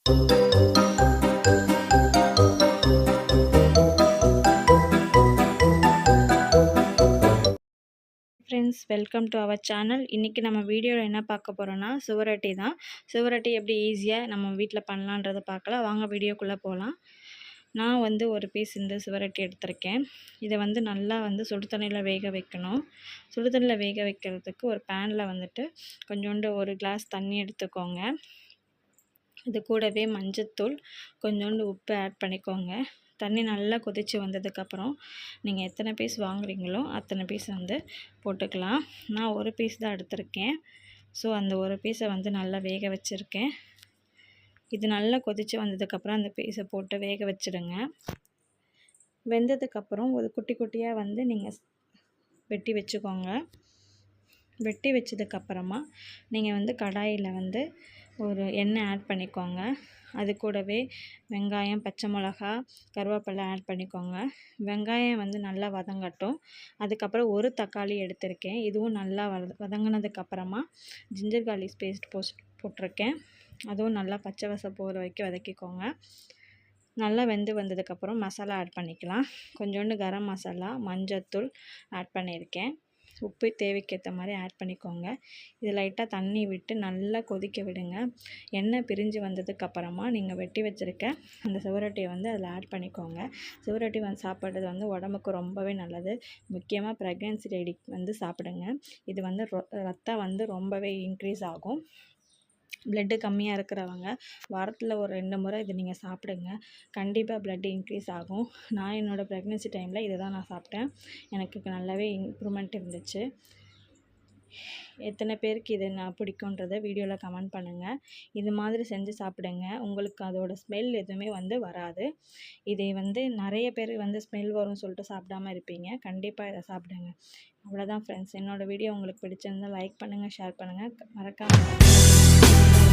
Friends, welcome to our channel. இன்றைக்கி நம்ம வீடியோவில் என்ன பார்க்க போகிறோன்னா சுவரொட்டி தான். சுவரொட்டி எப்படி ஈஸியாக நம்ம வீட்டில் பண்ணலான்றதை பார்க்கலாம். வாங்க வீடியோக்குள்ளே போகலாம். நான் வந்து ஒரு பீஸ் இந்த சுவரொட்டி எடுத்திருக்கேன். இதை வந்து நல்லா வந்து சுடு தண்ணியில் வேக வைக்கணும். சுடு தண்ணியில் வேக வைக்கிறதுக்கு ஒரு பேனில் வந்துட்டு கொஞ்சோண்டு ஒரு கிளாஸ் தண்ணி எடுத்துக்கோங்க. இது கூடவே மஞ்சத்தூள், கொஞ்சோண்டு உப்பு ஆட் பண்ணிக்கோங்க. தண்ணி நல்லா கொதித்து வந்ததுக்கப்புறம் நீங்கள் எத்தனை பீஸ் வாங்குறீங்களோ அத்தனை பீஸ் வந்து போட்டுக்கலாம். நான் ஒரு பீஸ் தான் எடுத்திருக்கேன். ஸோ அந்த ஒரு பீஸை வந்து நல்லா வேக வச்சுருக்கேன். இது நல்லா கொதித்து வந்ததுக்கப்புறம் அந்த பீஸை போட்டு வேக வச்சுடுங்க. வெந்ததுக்கப்புறம் ஒரு குட்டி குட்டியாக வந்து நீங்கள் வெட்டி வச்சுக்கோங்க. வெட்டி வச்சதுக்கப்புறமா நீங்கள் வந்து கடாயில் வந்து ஒரு எண்ணெய் ஆட் பண்ணிக்கோங்க. அது கூடவே வெங்காயம், பச்சை மிளகா, கருவேப்பிலை ஆட் பண்ணிக்கோங்க. வெங்காயம் வந்து நல்லா வதங்கட்டும். அதுக்கப்புறம் ஒரு தக்காளி எடுத்திருக்கேன். இதுவும் நல்லா வதங்கினதுக்கப்புறமா ஜிஞ்சர் கார்லிக் பேஸ்ட் போட்டிருக்கேன். அதுவும் நல்லா பச்சை வாசம் போகிற வரைக்கும் வதக்கிக்கோங்க. நல்லா வெந்து வந்ததுக்கப்புறம் மசாலா ஆட் பண்ணிக்கலாம். கொஞ்சோண்டு கரம் மசாலா, மஞ்சத்தூள் ஆட் பண்ணியிருக்கேன். உப்பு தேவைக்கேற்ற மாதிரி ஆட் பண்ணிக்கோங்க. இது லைட்டாக தண்ணி விட்டு நல்லா கொதிக்க விடுங்க. எண்ணெய் பிரிஞ்சு வந்ததுக்கப்புறமா நீங்கள் வெட்டி வச்சுருக்க அந்த சுவரொட்டியை வந்து அதில் ஆட் பண்ணிக்கோங்க. சுவரொட்டி வந்து சாப்பிட்றது வந்து உடம்புக்கு ரொம்பவே நல்லது. முக்கியமாக ப்ரெக்னென்சி லேடி வந்து சாப்பிடுங்க. இது வந்து ரத்தம் வந்து ரொம்பவே இன்க்ரீஸ் ஆகும். ப்ளட்டு கம்மியாக இருக்கிறவங்க வாரத்தில் ஒரு 2 முறை இது நீங்கள் சாப்பிடுங்க. கண்டிப்பாக ப்ளட் இன்க்ரீஸ் ஆகும். நான் என்னோடய ப்ரெக்னென்சி டைமில் இதை தான் நான் சாப்பிட்டேன். எனக்கு நல்லாவே இம்ப்ரூவ்மெண்ட் இருந்துச்சு. எத்தனை பேருக்கு இது நான் பிடிக்குன்றதை வீடியோவில் கமெண்ட் பண்ணுங்கள். இது மாதிரி செஞ்சு சாப்பிடுங்க. உங்களுக்கு அதோட ஸ்மெல் எதுவுமே வந்து வராது. இதை வந்து நிறைய பேர் வந்து ஸ்மெல் வரும்னு சொல்லிட்டு சாப்பிடாமல் இருப்பீங்க. கண்டிப்பாக இதை சாப்பிடுங்க. அவ்வளோதான் ஃப்ரெண்ட்ஸ். என்னோடய வீடியோ உங்களுக்கு பிடிச்சிருந்தால் லைக் பண்ணுங்கள், ஷேர் பண்ணுங்கள். மறக்காமல்